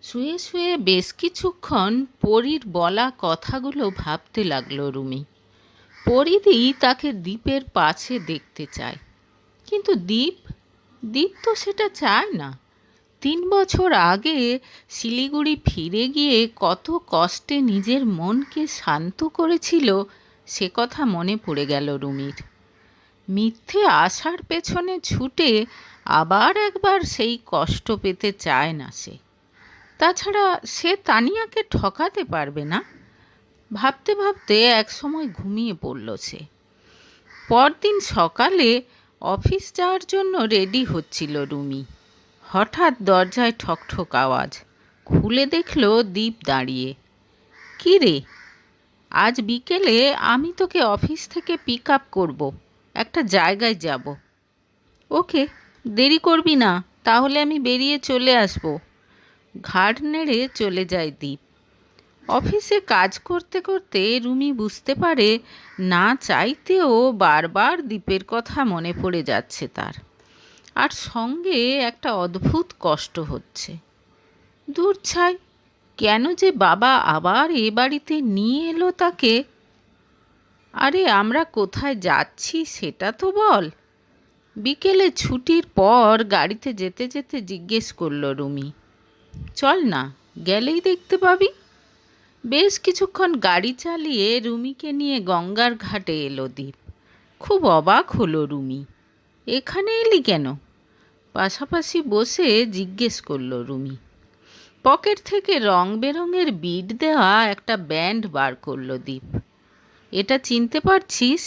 শুয়ে শুয়ে বেশ কিছুক্ষণ পরীর বলা কথাগুলো ভাবতে লাগলো রুমি। পরিদি তাকে দ্বীপের পাশে দেখতে চায়, কিন্তু দ্বীপ দ্বীপ তো সেটা চায় না। 3 বছর আগে শিলিগুড়ি ফিরে গিয়ে কত কষ্টে নিজের মনকে শান্ত করেছিল, সে কথা মনে পড়ে গেল রুমির। মিথ্যে আশার পেছনে ছুটে আবার একবার সেই কষ্ট পেতে চায় না সে। তাছাড়া সে তানিয়াকে ঠকাতে পারবে না। ভাবতে ভাবতে একসময় ঘুমিয়ে পড়ল সে। পরদিন সকালে অফিস যাওয়ার জন্য রেডি হচ্ছিল রুমি। হঠাৎ দরজায় ঠকঠক আওয়াজ। খুলে দেখল দীপ দাঁড়িয়ে। কী রে, আজ বিকেলে আমি তোকে অফিস থেকে পিক আপ করবো, একটা জায়গায় যাব। ওকে, দেরি করবি না, তাহলে আমি বেরিয়ে চলে আসবো। ঘাড় নেড়ে চলে যায় দীপ। অফিসে কাজ করতে করতে রুমি বুঝতে পারে না চাইতেও বারবার দীপের কথা মনে পড়ে যাচ্ছে তার, আর সঙ্গে একটা অদ্ভুত কষ্ট হচ্ছে। দূর ছাই, কেন যে বাবা আবার এ বাড়িতে নিয়ে এলো তাকে। আরে আমরা কোথায় যাচ্ছি সেটা তো বল। বিকেলে ছুটির পর গাড়িতে যেতে যেতে জিজ্ঞেস করলো রুমি। চল না, গেলেই দেখতে পাবি। বেশ কিছুক্ষণ গাড়ি চালিয়ে রুমিকে নিয়ে গঙ্গার ঘাটে এলো দীপ। খুব অবাক হলো রুমি। এখানে এলি কেন? পাশাপাশি বসে জিজ্ঞেস করলো রুমি। পকেট থেকে রং বেরঙের বিড দেওয়া একটা ব্যান্ড বার করলো দীপ। এটা চিনতে পারছিস?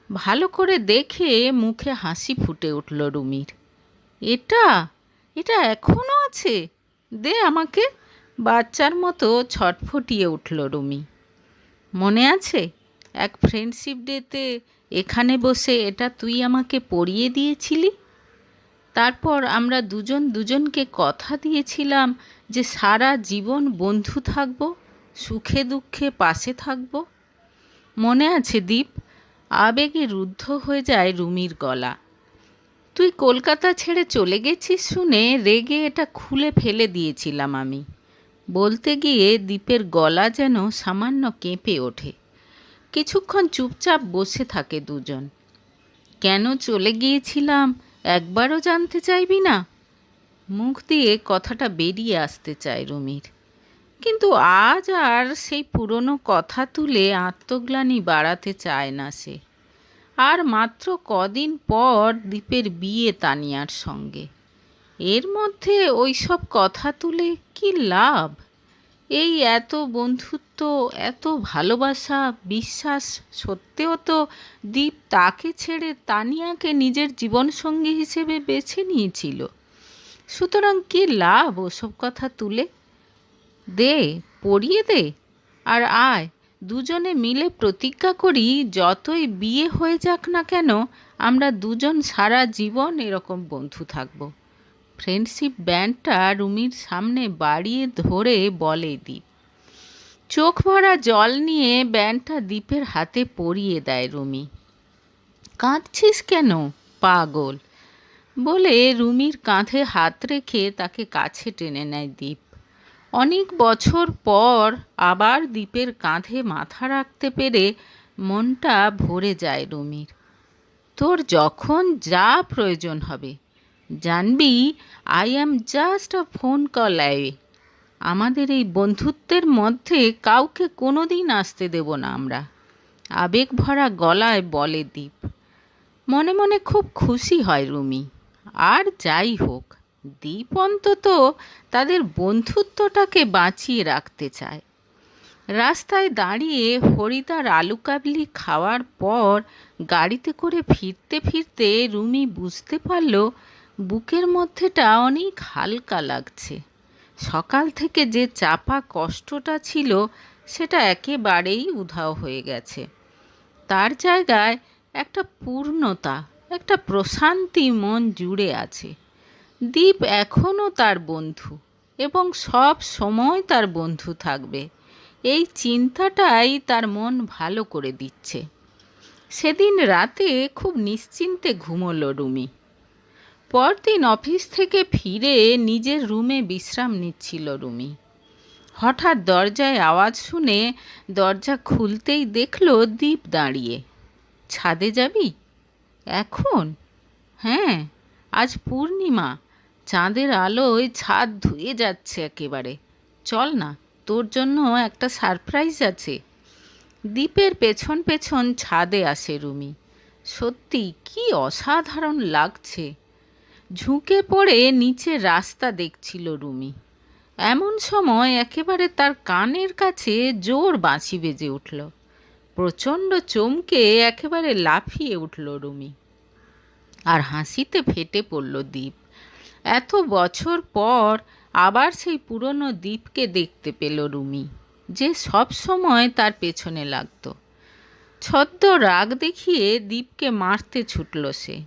ভালো করে দেখে মুখে হাসি ফুটে উঠল রুমির। এটা এটা এখনও আছে? দে আমাকে। বাচ্চার মতো ছটফটিয়ে উঠল রুমি। মনে আছে এক ফ্রেন্ডশিপ ডেতে এখানে বসে এটা তুই আমাকে পরিয়ে দিয়েছিলি? তারপর আমরা দুজন দুজনকে কথা দিয়েছিলাম যে সারা জীবন বন্ধু থাকব, সুখে দুঃখে পাশে থাকব। মনে আছে দীপ? আবেগে রুদ্ধ হয়ে যায় রুমির গলা। তুই কলকাতা ছেড়ে চলে গেছিস শুনে রেগে এটা খুলে ফেলে দিয়েছিলাম আমি। বলতে গিয়ে দীপের গলা যেন সামান্য কেঁপে ওঠে। কিছুক্ষণ চুপচাপ বসে থাকে দুজন। কেন চলে গিয়েছিলাম একবারও জানতে চাইবি না? মুখ দিয়ে কথাটা বেরিয়ে আসতে চায় রুমির, কিন্তু আজ আর সেই পুরনো কথা তুলে আত্মগ্লানি বাড়াতে চায় না সে। আর মাত্র কদিন পর দীপের বিয়ে তানিয়ার সঙ্গে। এর মধ্যে ওই সব কথা তুলে কি লাভ? এই এত বন্ধুত্ব, এত ভালোবাসা, বিশ্বাস সত্ত্বেও তো দীপ তাকে ছেড়ে তানিয়াকে নিজের জীবনসঙ্গী হিসেবে বেছে নিয়েছিল। সুতরাং কি লাভ ওসব কথা তুলে? দে, পড়িয়ে দে, আর আয় দুজনে মিলে প্রতিজ্ঞা করি যতই বিয়ে হয়ে যাক না কেন আমরা দুজন সারা জীবন এরকম বন্ধু থাকব। ফ্রেন্ডশিপ ব্যান্ডটা রুমির সামনে বাড়িয়ে ধরে বলে দীপ। চোখ ভরা জল নিয়ে ব্যান্ডটা দীপের হাতে পরিয়ে দেয় রুমি। কাঁদছিস কেন পাগল? বলে রুমির কাঁধে হাত রেখে তাকে কাছে টেনে নেয় দীপ। অনেক বছর পর আবার দীপের কাঁধে মাথা রাখতে পেরে মনটা ভরে যায় রুমির। তোর যখন যা প্রয়োজন হবে জানবি, I am just a phone call away. আমাদের এই বন্ধুত্বের মধ্যে কাউকে কোনো দিন আসতে দেব না আমরা। আবেগ ভরা গলায় বলে দীপ। মনে মনে খুব খুশি হয় রুমি। আর যাই হোক, দীপ অন্তত তাদের বন্ধুত্বটাকে বাঁচিয়ে রাখতে চায়। রাস্তায় দাঁড়িয়ে হরিদার আলু কাবলি খাওয়ার পর গাড়িতে করে ফিরতে ফিরতে রুমি বুঝতে পারল বুকের মধ্যেটা অনেক হালকা লাগছে। সকাল থেকে যে চাপা কষ্টটা ছিল সেটা একেবারেই উধাও হয়ে গেছে। তার জায়গায় একটা পূর্ণতা, একটা প্রশান্তি মন জুড়ে আছে। দীপ এখনও তার বন্ধু এবং সব সময় তার বন্ধু থাকবে, এই চিন্তাটাই তার মন ভালো করে দিচ্ছে। সেদিন রাতে খুব নিশ্চিন্তে ঘুমোলো রুমি। পরদিন অফিস থেকে ফিরে নিজের রুমে বিশ্রাম নিচ্ছিল রুমি। হঠাৎ দরজায় আওয়াজ শুনে দরজা খুলতেই দেখল দীপ দাঁড়িয়ে। ছাদে যাবি এখন? হ্যাঁ, আজ পূর্ণিমা, চাঁদের আলোয় ছাদ ধুয়ে যাচ্ছে একেবারে। চল না, তোর জন্য একটা সারপ্রাইজ আছে। দীপের পেছন পেছন ছাদে আসে রুমি। সত্যি কি অসাধারণ লাগছে। ঝুঁকে পড়ে নিচে রাস্তা দেখছিল রুমি। এমন সময় একেবারে তার কানের কাছে জোর বাঁশি বেজে উঠল। প্রচণ্ড চমকে একেবারে লাফিয়ে উঠল রুমি, আর হাসিতে ফেটে পড়ল দীপ। এত বছর পর আবার সেই পুরনো দীপকে দেখতে পেল রুমি, যে সব সময় তার পেছনে লাগত। ছদ্ম রাগ দেখিয়ে দীপকে মারতে ছুটল সে।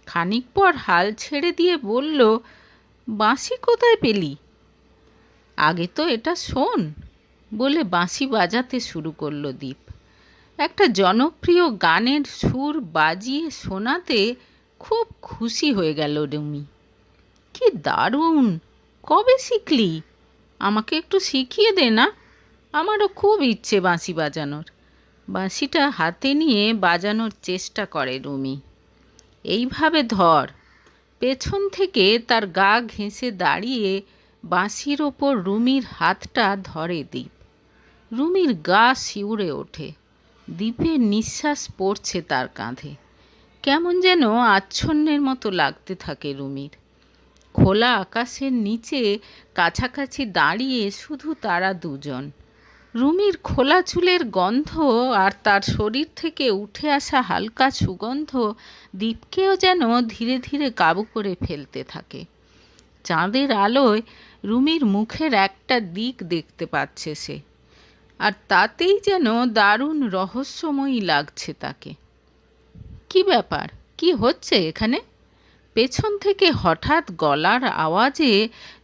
খানিক পর হাল ছেড়ে দিয়ে বলল, বাঁশি কোথায় পেলি? আগে তো এটা শোন, বলে বাঁশি বাজাতে শুরু করলো দীপ। একটা জনপ্রিয় গানের সুর বাজিয়ে শোনাতে খুব খুশি হয়ে গেল রুমি। কি দারুণ! কবে শিখলি? আমাকে একটু শিখিয়ে দে না, আমারও খুব ইচ্ছে বাঁশি বাজানোর। বাঁশিটা হাতে নিয়ে বাজানোর চেষ্টা করে রুমি। এইভাবে ধর। পেছন থেকে তার গা ঘেঁষে দাঁড়িয়ে বাঁশির ওপর রুমির হাতটা ধরে দীপ। রুমির গা শিউরে ওঠে। দীপের নিঃশ্বাস পড়ছে তার কাঁধে। কেমন যেন আচ্ছন্নের মতো লাগতে থাকে রুমির। খোলা আকাশের নিচে কাছাকাছি দাঁড়িয়ে শুধু তারা দুজন। রুমির খোলা চুলের গন্ধ আর তার শরীর থেকে উঠে আসা হালকা সুগন্ধ দীপকেও যেন ধীরে ধীরে কাবু করে ফেলতে থাকে। চাঁদের আলোয় রুমির মুখের একটা দিক দেখতে পাচ্ছে সে, আর তাতেই যেন দারুণ রহস্যময়ী লাগছে তাকে। কি ব্যাপার, কি হচ্ছে এখানে? পেছন থেকে হঠাৎ গলার আওয়াজে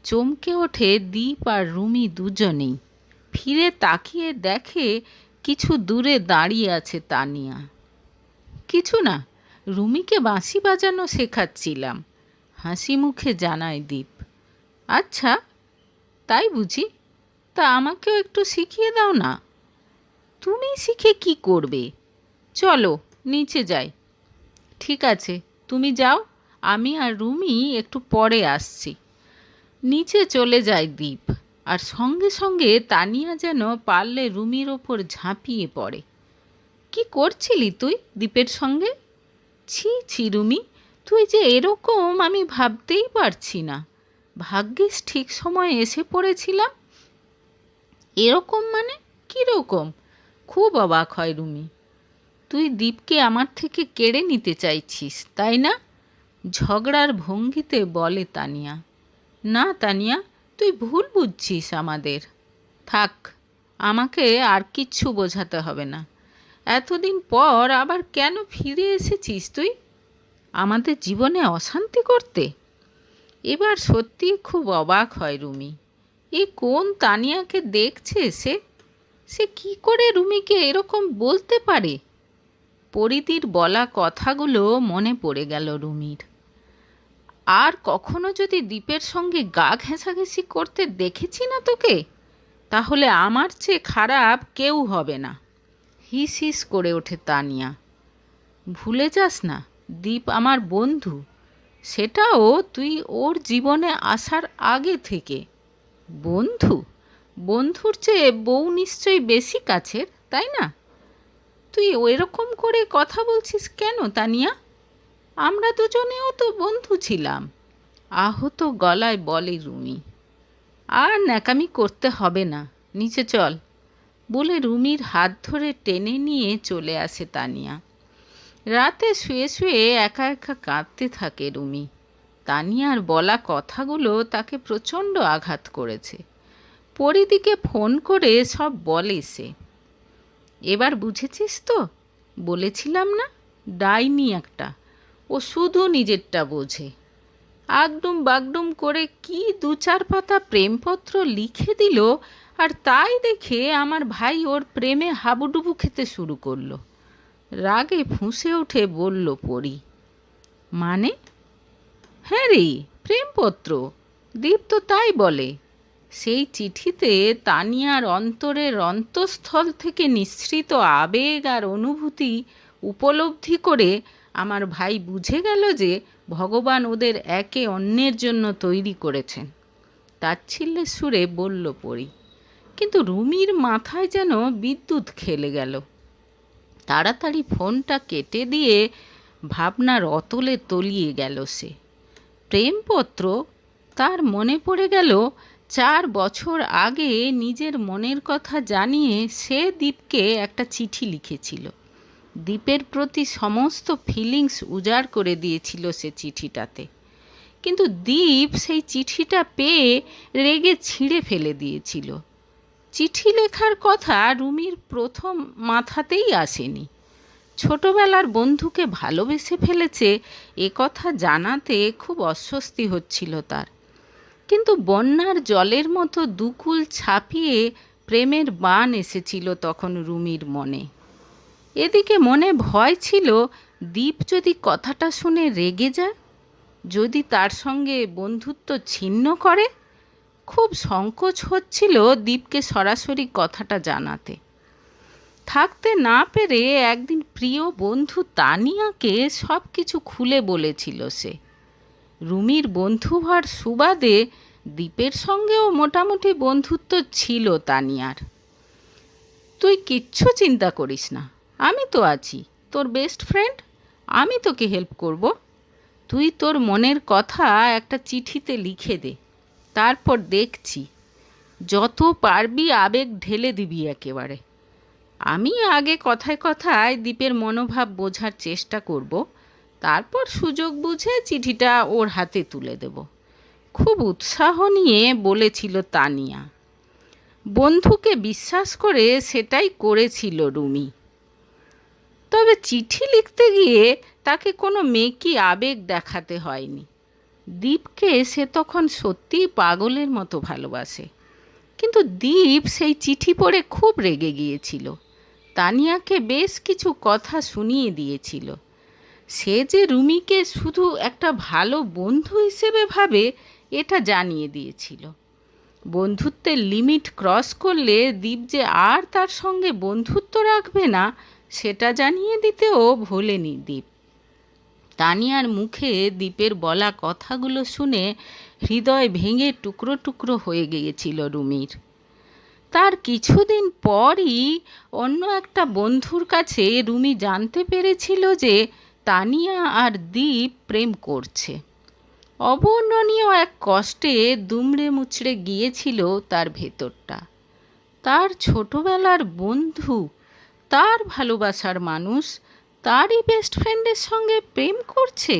চমকে ওঠে দীপ আর রুমি দুজনেই। ফিরে তাকিয়ে দেখে কিছু দূরে দাঁড়িয়ে আছে তানিয়া। কিছু না, রুমিকে বাঁশি বাজানো শেখাচ্ছিলাম, হাসি মুখে জানায় দীপ। আচ্ছা, তাই বুঝি? তা আমাকেও একটু শিখিয়ে দাও না। তুমি শিখে কি করবে? চলো নিচে যাই। ঠিক আছে, তুমি যাও, আমি আর রুমি একটু পরে আসছি। নিচে চলে যায় দীপ, আর সঙ্গে সঙ্গে তানিয়া যেন পারলে রুমির ওপর ঝাঁপিয়ে পড়ে। কি করছিলি তুই দীপের সঙ্গে? ছি ছি রুমি, তুই যে এরকম আমি ভাবতেই পারছি না। ভাগ্যিস ঠিক সময়ে এসে পড়েছিলাম। এরকম মানে কীরকম? খুব অবাক হয় রুমি। তুই দীপকে আমার থেকে কেড়ে নিতে চাইছিস, তাই না? ঝগড়ার ভঙ্গিতে বলে তানিয়া। না তানিয়া, তুই ভুল বুঝছিস আমাদের। থাক, আমাকে আর কিচ্ছু বোঝাতে হবে না। এতদিন পর আবার কেন ফিরে এসেছিস তুই আমাদের জীবনে অশান্তি করতে? এবার সত্যি খুব অবাক হয় রুমি। এ কোন তানিয়াকে দেখছে সে? সে কি করে রুমিকে এরকম বলতে পারে? পরিদির বলা কথাগুলো মনে পড়ে গেল রুমির। আর কখনো যদি দীপের সঙ্গে গা ঘেঁষাঘেঁষি করতে দেখেছি না তোকে, তাহলে আমার চেয়ে খারাপ কেউ হবে না। হিস হিস করে ওঠে তানিয়া। ভুলে যাস না, দীপ আমার বন্ধু, সেটাও তুই ওর জীবনে আসার আগে থেকে। বন্ধু? বন্ধুর চেয়ে বউ নিশ্চয়ই বেশি কাছের, তাই না? তুই ওইরকম করে কথা বলছিস কেন তানিয়া? আমরা দুজনেও তো বন্ধু ছিলাম, আহত গলায় বলে রুমি। আর ন্যাকামি করতে হবে না, নিচে চল, বলে রুমির হাত ধরে টেনে নিয়ে চলে আসে তানিয়া। রাতে শুয়ে শুয়ে একা একা কাঁদতে থাকে রুমি। তানিয়ার বলা কথাগুলো তাকে প্রচণ্ড আঘাত করেছে। পরিদিকে ফোন করে সব বলে সে। এবার বুঝেছিস তো? বলেছিলাম না, ডাইনি একটা, ও শুধু নিজেরটা বোঝে। আগডুম বাগডুম করে কি 2-4 পাতা প্রেমপত্র লিখে দিল, আর তাই দেখে আমার ভাই ওর প্রেমে হাবুডুবু খেতে শুরু করলো। রাগে ফুঁসে উঠে বলল পরি। মানে? হ্যাঁ রে, প্রেমপত্র। দীপ তো তাই বলে। সেই চিঠিতে তানিয়ার অন্তরের অন্তঃস্থল থেকে নিঃসৃত আবেগ আর অনুভূতি উপলব্ধি করে আমার ভাই বুঝে গেল যে ভগবান ওদের একে অন্যের জন্য তৈরি করেছেন। তাচ্ছিল্যের সুরে বলল পরি। কিন্তু রুমির মাথায় যেন বিদ্যুৎ খেলে গেল। তাড়াতাড়ি ফোনটা কেটে দিয়ে ভাবনার অতলে তলিয়ে গেল সে। প্রেমপত্র, তার মনে পড়ে গেল 4 বছর আগে নিজের মনের কথা জানিয়ে সে দীপকে একটা চিঠি লিখেছিল। দীপের প্রতি সমস্ত ফিলিংস উজাড় করে দিয়েছিল সে চিঠিটাতে। কিন্তু দীপ সেই চিঠিটা পেয়ে রেগে ছিঁড়ে ফেলে দিয়েছিল। চিঠি লেখার কথা রুমির প্রথম মাথাতেই আসেনি। ছোটবেলার বন্ধুকে ভালোবেসে ফেলেছে এ কথা জানাতে খুব অস্বস্তি হচ্ছিল তার। কিন্তু বন্যার জলের মতো দুকুল ছাপিয়ে প্রেমের বান এসেছিল তখন রুমির মনে। এদিকে মনে ভয় ছিল, দীপ যদি কথাটা শুনে রেগে যায়, যদি তার সঙ্গে বন্ধুত্ব ছিন্ন করে। খুব সংকোচ হচ্ছিল দীপকে সরাসরি কথাটা জানাতে। থাকতে না পেরে একদিন প্রিয় বন্ধু তানিয়াকে সব কিছু খুলে বলেছিল সে। রুমির বন্ধু হওয়ার সুবাদে দীপের সঙ্গেও মোটামুটি বন্ধুত্ব ছিল তানিয়ার। তুই কিচ্ছু চিন্তা করিস না, আমি তো আছি, তোর বেস্ট ফ্রেন্ড। আমি তোকে হেল্প করব। তুই তোর মনের কথা একটা চিঠিতে লিখে দে, তারপর দেখছি। যত পারবি আবেগ ঢেলে দিবি একেবারে। আমি আগে কথায় কথায় দীপের মনোভাব বোঝার চেষ্টা করব, তারপর সুযোগ বুঝে চিঠিটা ওর হাতে তুলে দেব। খুব উৎসাহ নিয়ে বলেছিল তানিয়া। বন্ধুকে বিশ্বাস করে সেটাই করেছিল রুমি। তবে চিঠি লিখতে গিয়ে তাকে কোনো মেকি আবেগ দেখাতে হয়নি। দীপকে সে তখন সত্যিই পাগলের মতো ভালোবাসে। কিন্তু দীপ সেই চিঠি পড়ে খুব রেগে গিয়েছিল। তানিয়াকে বেশ কিছু কথা শুনিয়ে দিয়েছিল। সে যে রুমিকে শুধু একটা ভালো বন্ধু হিসেবে ভাবে এটা জানিয়ে দিয়েছিল। বন্ধুত্বের লিমিট ক্রস করলে দীপ যে আর তার সঙ্গে বন্ধুত্ব রাখবে না সেটা জানিয়ে দিতেও ভোলেনি দীপ। তানিয়ার মুখে দীপের বলা কথাগুলো শুনে হৃদয় ভেঙে টুকরো টুকরো হয়ে গিয়েছিল রুমির। তার কিছুদিন পরই অন্য একটা বন্ধুর কাছে রুমি জানতে পেরেছিল যে তানিয়া আর দীপ প্রেম করছে। অবর্ণনীয় এক কষ্টে দুমড়ে মুচড়ে গিয়েছিল তার ভেতরটা। তার ছোটবেলার বন্ধু, তার ভালোবাসার মানুষ, তারই বেস্ট ফ্রেন্ডের সঙ্গে প্রেম করছে।